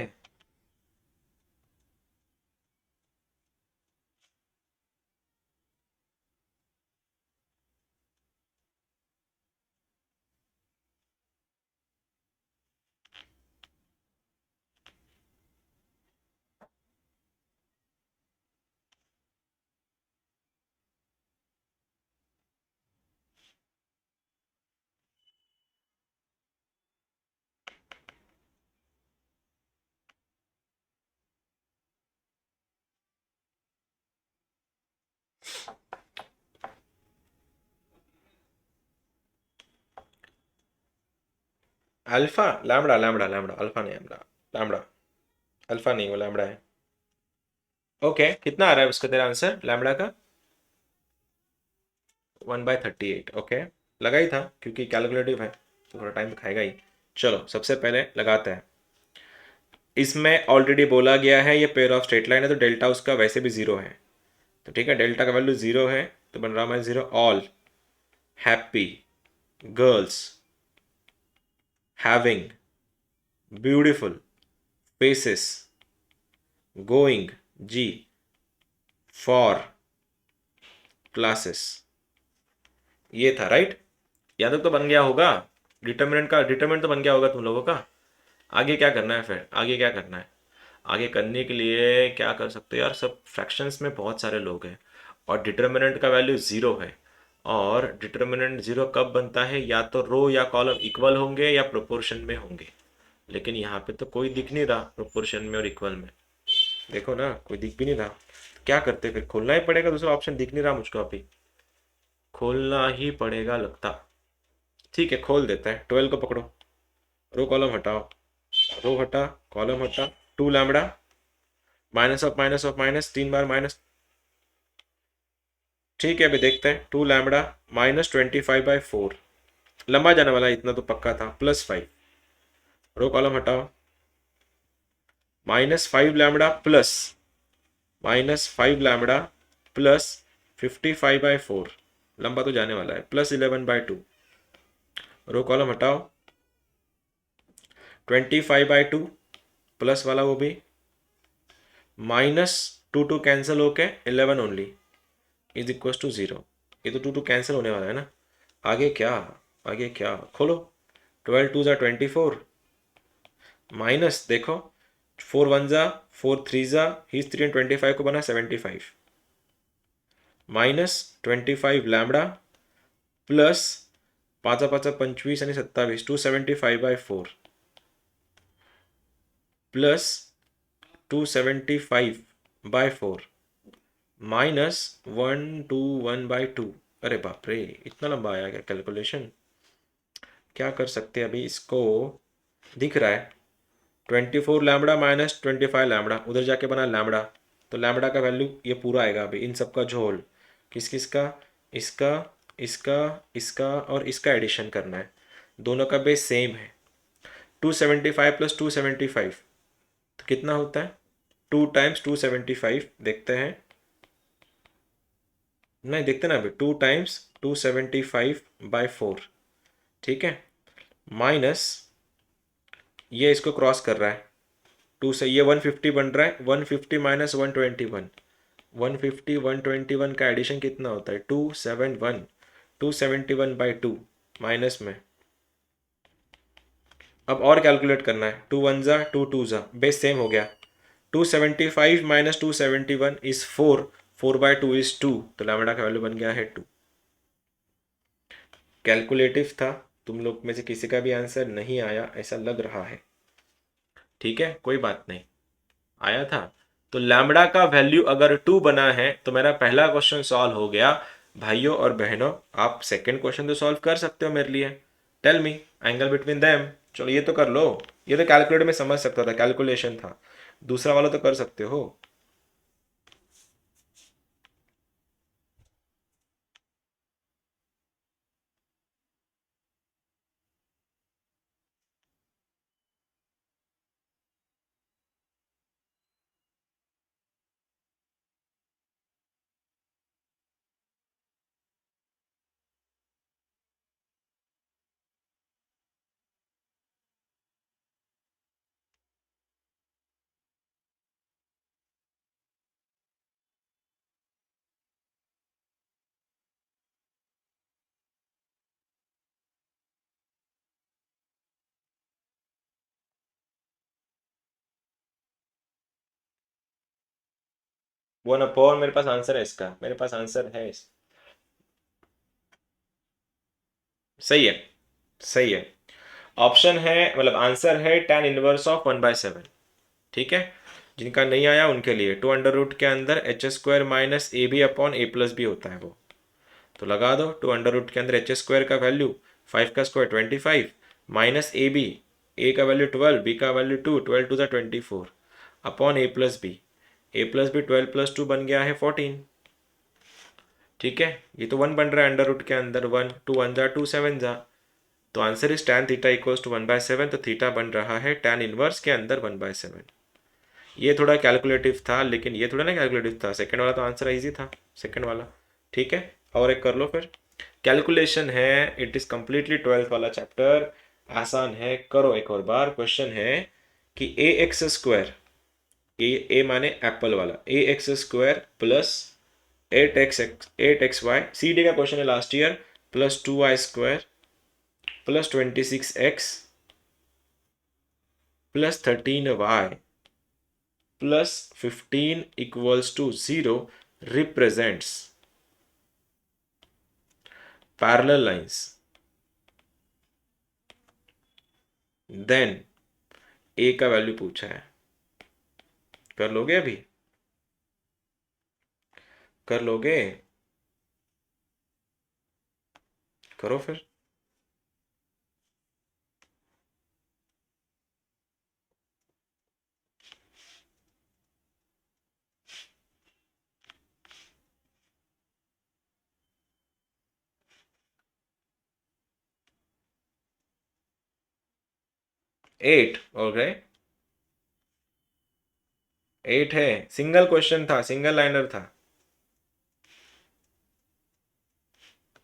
S1: Alpha lambda lambda lambda, alpha नहीं लैम्बडा, लैम्बडा। अल्फा नहीं, वो लैम्बडा है। ओके, कितना आ रहा है उसका तेरा आंसर लैम्बडा का? 1/38। ओके, लगा ही था क्योंकि कैलकुलेटिव है तो थोड़ा टाइम तो खाएगा ही। चलो सबसे पहले लगाते हैं। इसमें ऑलरेडी बोला गया है ये पेयर ऑफ स्ट्रेट लाइन है, तो डेल्टा उसका वैसे भी जीरो है। तो ठीक है, डेल्टा का वैल्यू जीरो है तो बन रहा है zero. All happy girls having beautiful faces going G for classes. ये था राइट। यहाँ तक तो बन गया होगा। डिटर्मिनेंट तो बन गया होगा तुम लोगों का। आगे क्या करना है फिर? आगे क्या करना है? आगे करने के लिए क्या कर सकते हैं यार, सब फ्रैक्शंस में बहुत सारे लोग हैं और डिटर्मिनेंट का वैल्यू ज़ीरो है। और डिटर्मिनेंट ज़ीरो कब बनता है? या तो रो या कॉलम इक्वल होंगे या प्रोपोर्शन में होंगे। लेकिन यहाँ पे तो कोई दिख नहीं रहा प्रोपोर्शन में और इक्वल में। देखो ना, कोई दिख भी नहीं रहा। क्या करते फिर? खोलना ही पड़ेगा, दूसरा ऑप्शन दिख नहीं रहा मुझको अभी। खोलना ही पड़ेगा लगता। ठीक है, खोल देते हैं। 12 को पकड़ो, रो कॉलम हटाओ, रो हटा कॉलम हटा, 2 lambda minus of minus 3 bar minus. ठीक है, अभी देखते हैं। 2 लैम्बडा माइनस 25/4, लंबा जाने वाला है इतना तो पक्का था, +5। रो कॉलम हटाओ, -5 लैम्डा प्लस 55/4, लंबा तो जाने वाला है, प्लस 11/2, रो कॉलम हटाओ, 25/2 प्लस वाला वो भी, -2 कैंसिल होके 11 ओनली इज इक्वल टू 0। ये तो 2 कैंसिल होने वाला है ना। आगे क्या, आगे क्या, खोलो, 12 2 ज़ा 24, माइनस देखो, 4 1 ज़ा 4 3 ज़ा हीज 3 एंड 25 को बना 75, -25 लैम्डा प्लस 5 5 25 आणि 27 275/4 प्लस 275/4 -121/2। अरे बाप रे, इतना लंबा आया क्या कैलकुलेशन। क्या कर सकते हैं अभी इसको, दिख रहा है 24 लैम्बडा -25 लैम्बडा, उधर जाके बना लैम्बडा, तो लैम्बडा का वैल्यू ये पूरा आएगा अभी इन सब का झोल, किस किस का, इसका, इसका, इसका और इसका एडिशन करना है, दोनों का बेस सेम है। 275 + 275 तो कितना होता है, 2 टाइम्स 275, देखते हैं, नहीं देखते ना अभी, 2 टाइम्स 275/4, ठीक है, माइनस ये इसको क्रॉस कर रहा है, 2 से ये 150 बन रहा है, 150 माइनस 121, 150 121 का एडिशन कितना होता है, 271, 271/2 माइनस में। अब और कैलकुलेट करना है, 2 1 ज़ा 2 2 ज़ा, बेस सेम हो गया, 275 माइनस 271 इज 4, 4/2 इज 2, तो लैम्बडा का वैल्यू बन गया है 2। कैलकुलेटिव था, तुम लोग में से किसी का भी आंसर नहीं आया ऐसा लग रहा है, ठीक है कोई बात नहीं, आया था। तो लैम्बडा का वैल्यू अगर 2 बना है तो मेरा पहला क्वेश्चन सॉल्व हो गया। भाइयों और बहनों, आप सेकंड क्वेश्चन तो सॉल्व कर सकते हो मेरे लिए, tell me angle between them. चलो ये तो कर लो, ये तो कैलकुलेटर में समझ सकता था, कैलकुलेशन था, दूसरा वाला तो कर सकते हो। वन अपॉन, मेरे पास आंसर है इसका, मेरे पास आंसर है सही है, सही है, ऑप्शन है, मतलब आंसर है tan इनवर्स ऑफ 1/7, ठीक है। जिनका नहीं आया उनके लिए, 2 अंडर रूट के अंदर h² minus A b upon a plus b होता है वो, तो लगा दो, 2 अंडर रूट के अंदर h² का वैल्यू 5 का स्क्वायर 25 माइनस ए का वैल्यू 12, बी का value 2, 12 2 24 upon a plus B 12 + 2 बन गया है 14, ठीक है। ये तो 1 बन रहा है अंडर रूट के अंदर, 1 2 1 जा 2 7 जा, तो answer is tan theta equals to 1/7, तो थीटा बन रहा है tan इनवर्स के अंदर 1/7। ये थोड़ा कैलकुलेटिव था, लेकिन ये थोड़ा ना कैलकुलेटिव था, सेकंड वाला तो आंसर इजी था, सेकंड वाला, ठीक है। और एक कर लो फिर, कैलकुलेशन है, इट इज कंप्लीटली 12th वाला चैप्टर, आसान है, करो एक और बार। क्वेश्चन है कि ax², ए माने एप्पल वाला, ax² plus 8xy, C D का क्वेश्चन है last year, plus 2y² plus 26x plus 13y plus 15 equals to 0 represents parallel lines, then A का वैल्यू पूछा है, कर लोगे अभी, कर लोगे, करो फिर। 8 हो गए, 8 है, सिंगल क्वेश्चन था, सिंगल लाइनर था।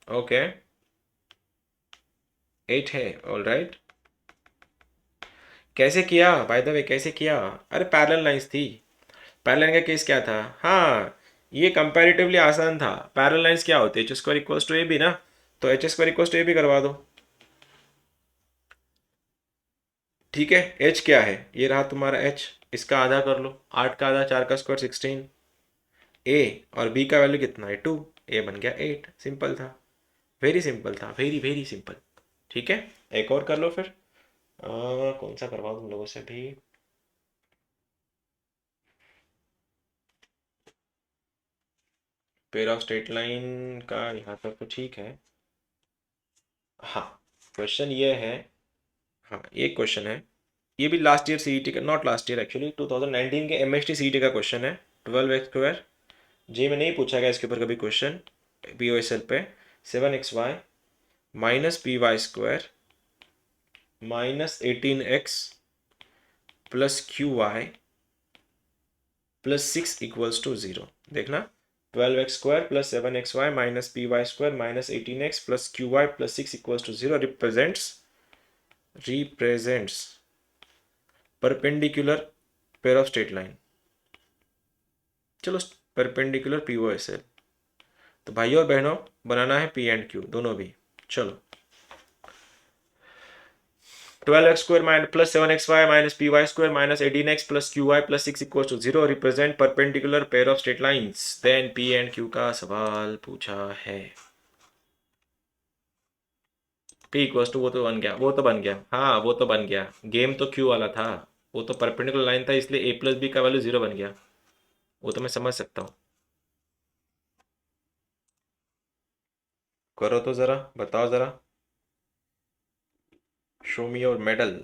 S1: ओके, 8 है, ऑल राइट। कैसे किया बाय द वे, कैसे किया? अरे पैरेलल लाइंस थी। पैरेलल का केस क्या था? हाँ, ये कंपैरेटिवली आसान था। पैरेलल लाइंस क्या होती है? H square equals to a b ना, तो h square equals to a b करवा दो। ठीक है, एच क्या है? ये रहा तुम्हारा एच, इसका आधा कर लो, 8 का आधा 4 का स्क्वायर 16। ए और बी का वैल्यू कितना है? 2। ए बन गया 8, सिंपल था, वेरी सिंपल था, वेरी वेरी सिंपल। ठीक है, एक और कर लो फिर। कौन सा करवाओ तुम लोगों से भी? पेयर ऑफ स्ट्रेट लाइन का यहाँ तक तो ठीक है। हाँ, क्वेश्चन ये है। हाँ, ये क्वेश्चन है। ये भी लास्ट ईयर सीईटी का, नॉट लास्ट ईयर एक्चुअली, 2019 के एमएसटी सीईटी का क्वेश्चन है। 12x स्क्वायर, जी में नहीं पूछा गया इसके ऊपर कभी क्वेश्चन पीओएसएल पे। 7xy minus P Y square minus 18x plus Q Y plus 6 equals to 0। देखना, 12x square plus 7xy minus P Y square minus 18x plus Q Y plus 6 equals to 0 represents perpendicular pair of straight line. चलो, perpendicular P O S L. तो भाइयों और बहनों, बनाना है P and Q दोनों भी। चलो, 12x square minus plus 7xy minus P Y square minus 18x plus Q Y plus 6 equal to 0 represent perpendicular pair of straight lines. Then P and Q का सवाल पूछा है। पी इक्वल टू, वो तो बन गया, वो तो बन गया, हाँ वो तो बन गया। गेम तो क्यू वाला था, वो तो परपेंडिकुलर लाइन था, इसलिए ए प्लस बी का वैल्यू 0 बन गया। वो तो मैं समझ सकता हूँ। करो तो ज़रा, बताओ ज़रा, show me your medal.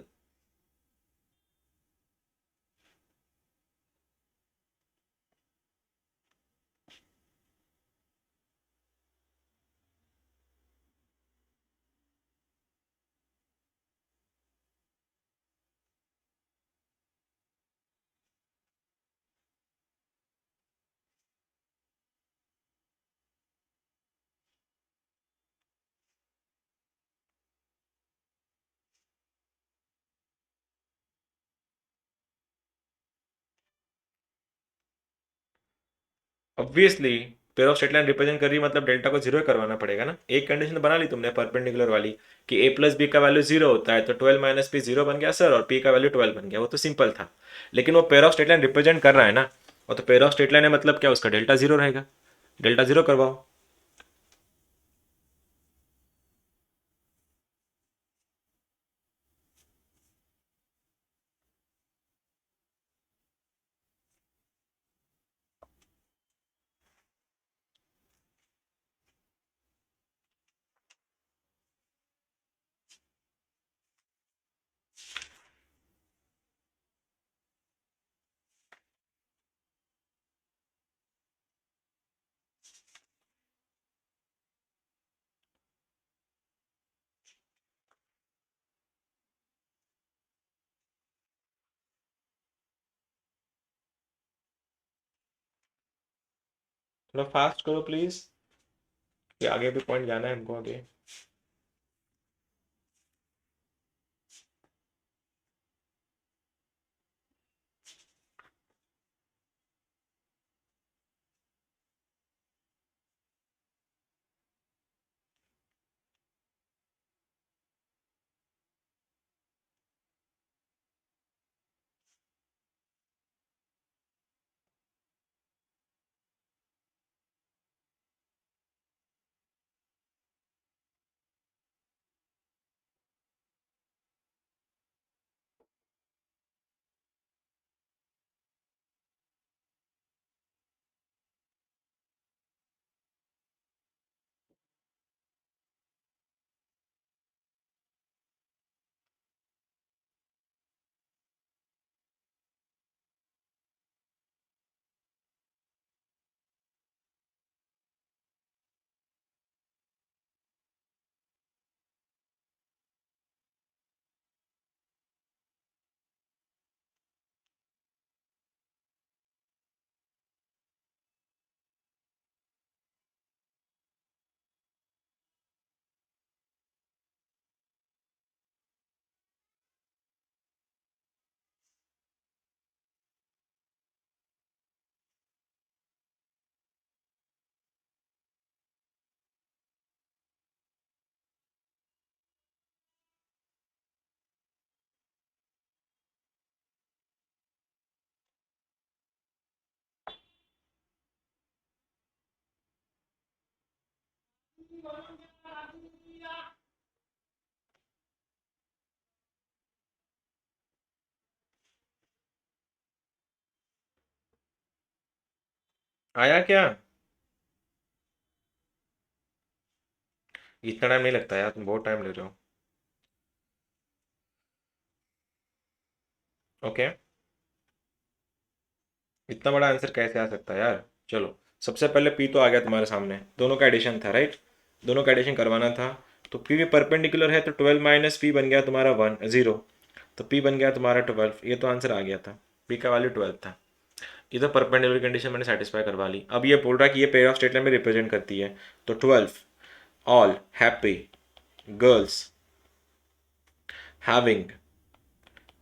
S1: Obviously, pair of straight line represent कर रही है, मतलब डेल्टा को जीरो करवाना पड़ेगा ना। एक कंडीशन बना ली तुमने परपेंडिकुलर वाली, कि ए प्लस बी का वैल्यू जीरो होता है, तो 12 माइनस पी जीरो बन गया सर, और पी का वैल्यू 12 बन गया। वो तो सिंपल था। लेकिन वो pair of straight line represent कर रहा है ना, और तो पेयर ऑफ स्ट्रेट लाइन है मतलब क्या, उसका डेल्टा जीरो रहेगा। डेल्टा जीरो करवाओ। थोड़ा फास्ट करो प्लीज, कि आगे भी पॉइंट जाना है हमको आगे। आया क्या? इतना टाइम नहीं लगता यार, तुम बहुत टाइम ले रहे हो। ओके, इतना बड़ा आंसर कैसे आ सकता है यार? चलो, सबसे पहले पी तो आ गया तुम्हारे सामने, दोनों का एडिशन था राइट, दोनों का एडिशन करवाना था। तो पी भी परपेंडिकुलर है, तो 12 माइनस पी बन गया तुम्हारा 1 0, तो पी बन गया तुम्हारा 12, ये तो आंसर आ गया था, पी का वैल्यू 12 था। ये तो परपेंडिकुलर कंडीशन मैंने सेटिस्फाई करवा ली। अब ये बोल रहा है कि ये पेयर ऑफ स्टेट लाइन में रिप्रेजेंट करती है, तो 12 all happy girls having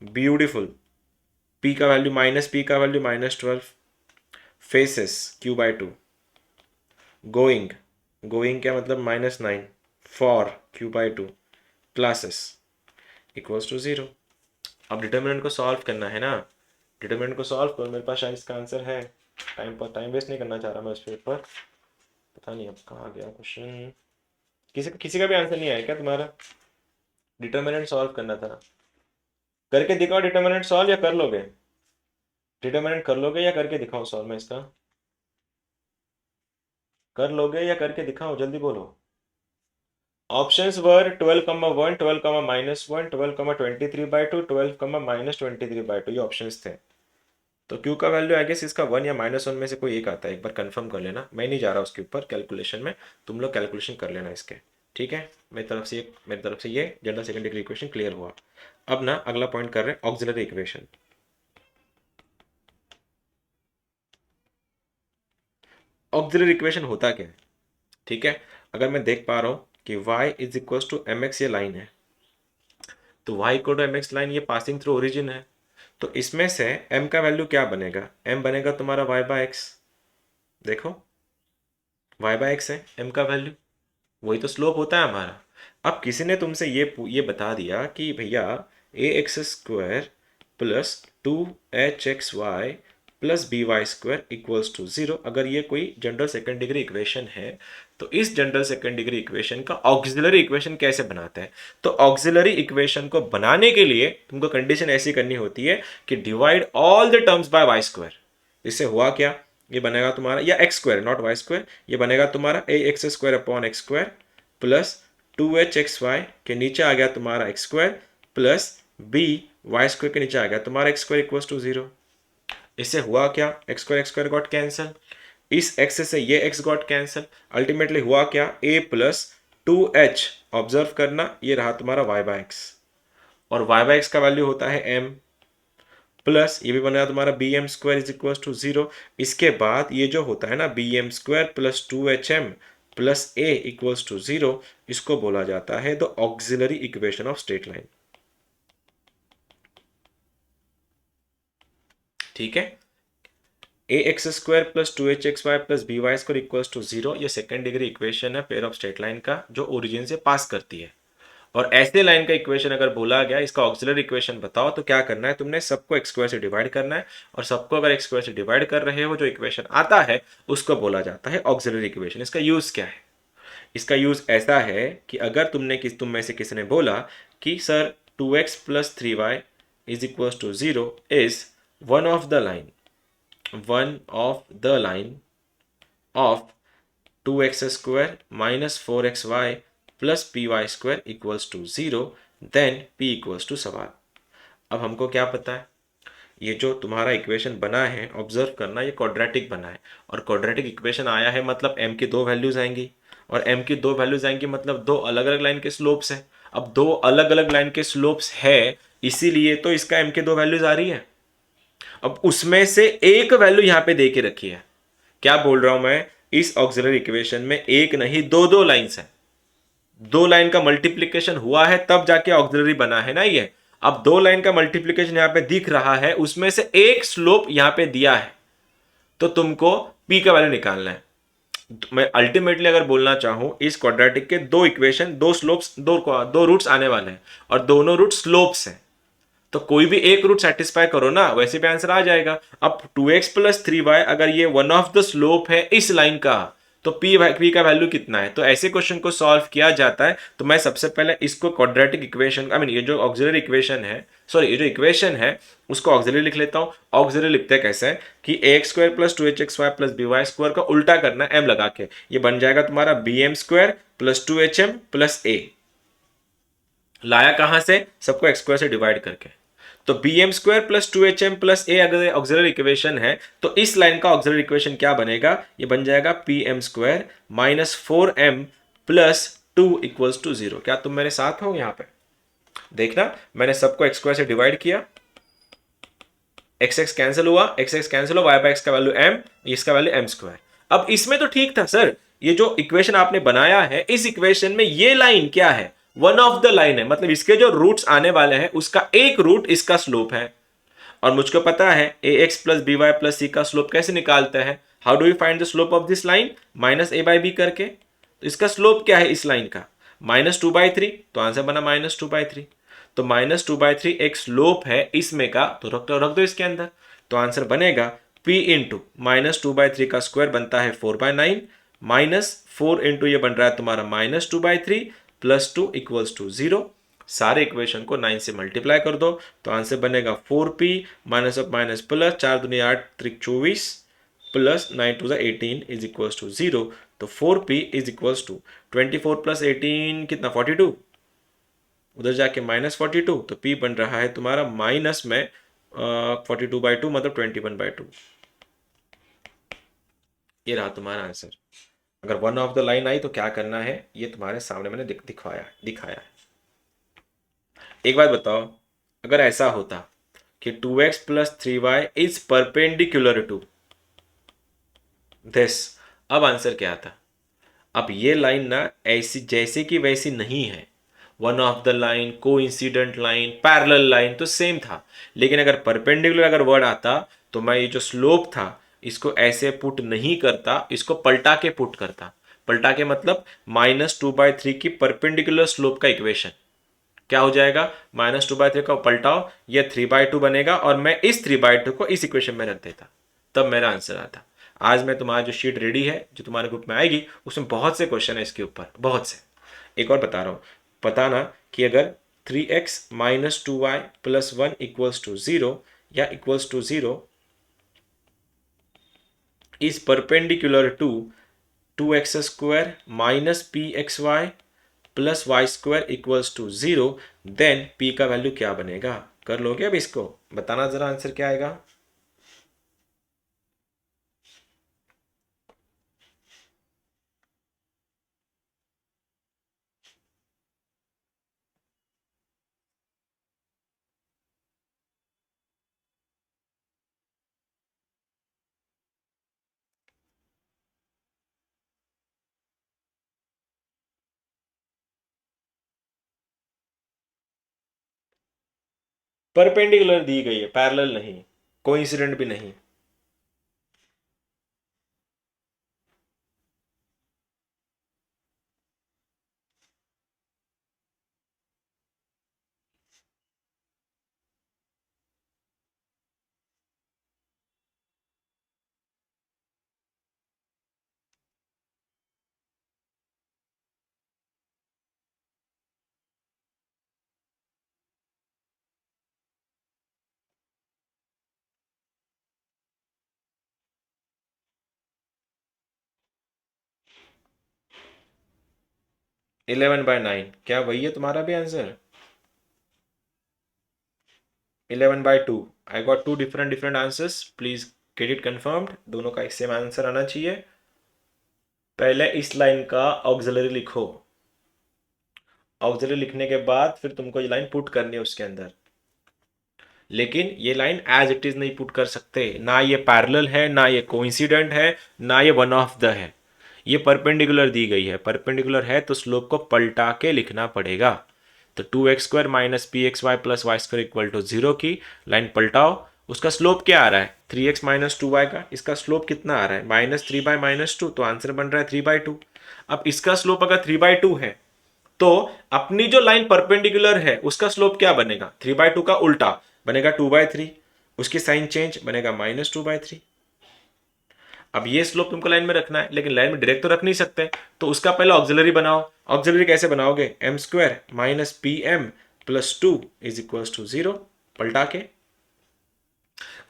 S1: beautiful, P का वैल्यू माइनस, पी का value -12, faces Q/2, going, going क्या मतलब -9, for Q/2, classes equals to 0। अब डिटर्मिनेंट को सॉल्व करना है ना, डिटर्मिनेंट को सॉल्व करो, मेरे पास शायद इसका आंसर है। टाइम वेस्ट नहीं करना चाह रहा मैं उस पेपर। पता नहीं अब कहाँ गया क्वेश्चन। किसी किसी का भी आंसर नहीं आया क्या तुम्हारा? डिटर्मिनेंट सॉल्व करना था, करके दिखाओ डिटर्मिनेंट सॉल्व, या कर लोगे? डिटर्मिनेंट कर लोगे या करके दिखाओ सॉल्व में इसका? कर लोगे या करके दिखाओ, जल्दी बोलो। ऑप्शंस वर 12,1, 12,-1, 12,23/2, 12,-23/2, ये ऑप्शंस थे। तो क्यू का वैल्यू आई गेस इसका 1 या -1 में से कोई एक आता है, एक बार कंफर्म कर लेना, मैं नहीं जा रहा उसके ऊपर कैलकुलेशन में, तुम लोग कैलकुलेशन कर लेना इसके। ठीक है, मेरी तरफ से ये general second degree equation clear हुआ। अब ना अगला पॉइंट कर रहे हैं, ऑक्सिलरी इक्वेशन। ऑक्सिलरी इक्वेशन होता क्या है? ठीक है, अगर मैं देख पा रहा हूँ कि y is equal to M x, ये लाइन है, तो y equal to M x line, ये पासिंग थ्रू ओरिजिन है, तो इसमें से m का वैल्यू क्या बनेगा? m बनेगा तुम्हारा y/x, देखो y/x है m का वैल्यू, वही तो स्लोप होता है हमारा। अब किसी ने तुमसे ये बता दिया कि भैया ax² plus 2hxy plus by² equals to 0, अगर ये कोई जनरल सेकेंड डिग्री इक्वेशन है, तो इस जनरल सेकेंड डिग्री इक्वेशन का ऑक्सिलरी इक्वेशन कैसे बनाते हैं? तो ऑक्सिलरी इक्वेशन को बनाने के लिए तुमको कंडीशन ऐसी करनी होती है कि divide all the terms by y²। इससे हुआ क्या, ये बनेगा तुम्हारा, या x² नॉट y², ये बनेगा तुम्हारा ax² प्लस 2hxy के नीचे आ गया तुम्हारा x² प्लस by² के नीचे आ गया तुम्हारा x² इक्वल्स टू 0। इससे हुआ क्या, x² गॉट कैंसल, इस x से ये x गॉट कैंसल, अल्टीमेटली हुआ क्या, a प्लस 2h, ऑब्जर्व करना, ये रहा तुम्हारा y/x, और y/x का वैल्यू होता है m, प्लस ये भी बनेगा तुम्हारा bm² इज इक्वल टू 0। इसके बाद ये जो होता है ना bm² plus 2hm plus a equals to 0, इसको बोला जाता है the auxiliary equation of straight line. ठीक है, ax² plus 2hxy plus by² equals to 0, ये सेकेंड डिग्री इक्वेशन है पेयर ऑफ स्ट्रेट लाइन का, जो ओरिजिन से पास करती है। और ऐसे लाइन का इक्वेशन अगर बोला गया इसका ऑक्सिलरी इक्वेशन बताओ, तो क्या करना है तुमने, सबको x² से डिवाइड करना है, और सबको अगर x² से डिवाइड कर रहे हो, जो इक्वेशन आता है उसको बोला जाता है ऑक्सिलरी इक्वेशन। इसका यूज क्या है? इसका यूज ऐसा है कि अगर तुम में से किसी ने बोला कि sir 2x plus 3y is equal to 0 is one of the line of 2x² minus 4xy plus py² equals to 0, then p equals to सवाल। अब हमको क्या पता है, ये जो तुम्हारा इक्वेशन बना है, ऑब्जर्व करना, ये क्वाड्रेटिक बना है, और क्वाड्रेटिक इक्वेशन आया है मतलब m की दो वैल्यूज आएंगी, और m की दो वैल्यूज आएंगी मतलब दो अलग अलग लाइन के स्लोप्स हैं। अब दो अलग अलग लाइन के स्लोप्स है, इसीलिए तो इसका m की दो वैल्यूज आ रही है। अब उसमें से एक वैल्यू यहां पे दे के रखी है, क्या बोल रहा हूं मैं, इस ऑक्सिलरी इक्वेशन में एक नहीं दो दो लाइंस हैं, दो लाइन का मल्टीप्लीकेशन हुआ है तब जाके ऑक्सिलरी बना है ना ये। अब दो लाइन का मल्टीप्लीकेशन यहां पे दिख रहा है, उसमें से एक स्लोप यहां पे दिया है, तो तुमको p का वैल्यू निकालना है। मैं अल्टीमेटली अगर बोलना चाहूं, इस क्वाड्रेटिक के दो इक्वेशन, दो स्लोप्स, दो रूट्स आने वाले हैं, और दोनों रूट स्लोप्स हैं, तो कोई भी एक रूट सेटिस्फाई करो ना, वैसे भी आंसर आ जाएगा। अब 2x प्लस 3y अगर ये वन ऑफ द स्लोप है इस लाइन का, तो पी का वैल्यू कितना है। तो ऐसे क्वेश्चन को सॉल्व किया जाता है। तो मैं सबसे पहले इसको क्वाड्रेटिक इक्वेशन, आई मीन ये जो ऑक्सिलरी इक्वेशन है, सॉरी ये जो इक्वेशन है उसको ऑक्सिलरी लिख लेता हूँ। ऑक्सिलरी लिखते हैं कैसे है कि ax square plus 2hxy plus by square का उल्टा करना है m लगा के, ये बन जाएगा तुम्हारा bm square plus 2hm plus a। लाया कहां से, सबको x स्क्वायर से डिवाइड करके। तो B M square plus 2hm plus A अगर ऑक्सिलरी इक्वेशन है तो इस लाइन का ऑक्सिलरी इक्वेशन क्या बनेगा, ये बन जाएगा P M square minus 4m plus 2 equals to 0। क्या तुम मेरे साथ हो यहां पे, देखना मैंने सबको x स्क्वायर से डिवाइड किया, x कैंसिल हुआ, x कैंसिल हुआ, y बाय x का वैल्यू m, इसका वैल्यू m स्क्वायर। अब इसमें तो ठीक था सर, ये जो इक्वेशन आपने बनाया है इस इक्वेशन में ये लाइन क्या है, वन ऑफ द लाइन है, मतलब इसके जो रूट्स आने वाले हैं उसका एक रूट इसका स्लोप है। और मुझको पता है A X plus B Y plus C का स्लोप कैसे निकालते हैं, how do you find the slope of this line, minus A by B करके। तो इसका स्लोप क्या है इस लाइन का, -2/3, तो आंसर बना -2/3। तो -2/3 एक स्लोप है इसमें का, तो रख दो इसके अंदर। तो आंसर बनेगा p इंटू -2/3 का स्क्वायर बनता है 4/9, -4 इंटू ये बन रहा है तुम्हारा -2/3 प्लस 2 इक्वल्स टू 0। सारे इक्वेशन को 9 से मल्टीप्लाई कर दो तो आंसर बनेगा 4p minus of minus plus 4 दूनी 8 त्रिक 24 plus 9 two 18 is equals to 0। तो 4p is equals to 24 plus 18 कितना 42, उधर जाके -42, तो p बन रहा है तुम्हारा माइनस में 42/2 मतलब 21/2। ये रहा तुम्हारा आंसर। अगर वन ऑफ द लाइन आई तो क्या करना है ये तुम्हारे सामने मैंने दिखाया है। एक बात बताओ, अगर ऐसा होता कि 2x plus 3y is perpendicular to this, अब आंसर क्या था। अब ये लाइन ना ऐसी जैसे कि वैसी नहीं है, one of the line, coincident line, parallel line तो सेम था, लेकिन अगर परपेंडिकुलर अगर वर्ड आता तो मैं ये जो स्लोप था इसको ऐसे पुट नहीं करता, इसको पलटा के पुट करता। पलटा के मतलब -2/3 की परपेंडिकुलर स्लोप का इक्वेशन क्या हो जाएगा, -2/3 का पलटाओ, ये 3/2 बनेगा और मैं इस 3/2 को इस इक्वेशन में रख देता, तब मेरा आंसर आता। आज मैं तुम्हारा जो शीट रेडी है जो तुम्हारे ग्रुप में आएगी उसमें बहुत से क्वेश्चन है इसके ऊपर, बहुत से। एक और बता रहा हूँ, बताना कि अगर 3x minus 2y plus 1 equals to 0 या equals to 0 is perpendicular to 2x square minus pxy plus Y square equals to 0, then p का वैल्यू क्या बनेगा। कर लोगे अब इसको, बताना जरा आंसर क्या आएगा। परपेंडिकुलर दी गई है, पैरेलल नहीं, कोइंसिडेंट भी नहीं। (11/9) क्या वही है तुम्हारा भी answer. 11/2। I got two different answers, please get it confirmed, दोनों का एक सेम आंसर आना चाहिए। पहले इस लाइन का ऑक्सिलरी लिखो, ऑक्सिलरी लिखने के बाद फिर तुमको ये लाइन पुट करनी है उसके अंदर, लेकिन ये लाइन एज इट इज नहीं पुट कर सकते, ना ये पैरेलल है, ना ये कोइंसिडेंट है, ना ये वन ऑफ द है, ये परपेंडिकुलर दी गई है। परपेंडिकुलर है तो स्लोप को पलटा के लिखना पड़ेगा। तो 2x square minus P X Y plus Y square equal to 0 की लाइन पलटाओ, उसका स्लोप क्या आ रहा है 3x माइनस 2y का, इसका स्लोप कितना आ रहा है -3/-2, तो आंसर बन रहा है 3/2। अब इसका स्लोप अगर 3/2 है तो अपनी जो लाइन परपेंडिकुलर है उसका स्लोप क्या बनेगा, 3/2 का उल्टा बनेगा 2/3, उसकी साइन चेंज बनेगा -2/3। अब ये स्लोप तुमको लाइन में रखना है, लेकिन लाइन में डायरेक्ट तो रख नहीं सकते, तो उसका पहले ऑक्सिलरी बनाओ। ऑक्सिलरी कैसे बनाओगे? M square minus P M plus 2 is equal to 0, पलटा के।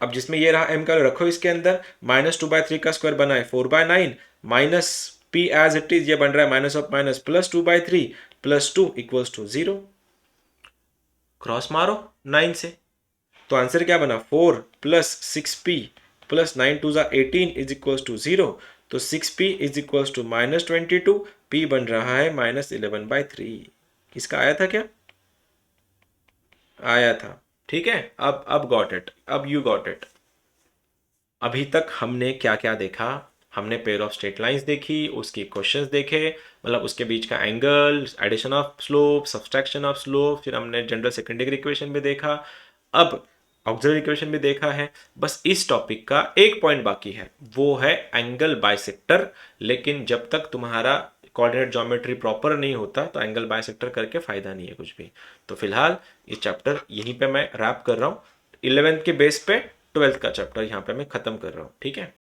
S1: अब जिसमें ये रहा m का रखो इसके अंदर, -2/3 का स्क्वायर बना है 4/9, minus p as it is ये बन रहा है minus of minus plus 2/3 plus 2 equals to 0। Cross मारो 9 से, तो आंसर क्या बना? 4 plus 6p plus 9 2 18 is equals to 0। तो 6p is equals to -22, p बन रहा है -11/3। इसका आया था क्या? आया था। ठीक है, अब गॉट इट, अब यू गॉट इट। अभी तक हमने क्या क्या देखा? हमने पेयर ऑफ स्ट्रेट लाइंस देखी, उसकी क्वेश्चंस देखे, मतलब उसके बीच का angle, addition of slope, subtraction of slope, फिर हमने जनरल सेकेंड डिग्री इक्वेशन भी देखा, अब ऑक्सिलरी इक्वेशन भी देखा है। बस इस टॉपिक का एक पॉइंट बाकी है, वो है एंगल बाइसेक्टर। लेकिन जब तक तुम्हारा कोऑर्डिनेट ज्योमेट्री प्रॉपर नहीं होता तो एंगल बाइसेक्टर करके फायदा नहीं है कुछ भी। तो फिलहाल ये चैप्टर यहीं पे मैं रैप कर रहा हूँ। 11th के बेस पे 12th का चैप्टर यहाँ पे मैं खत्म कर रहा हूँ। ठीक है।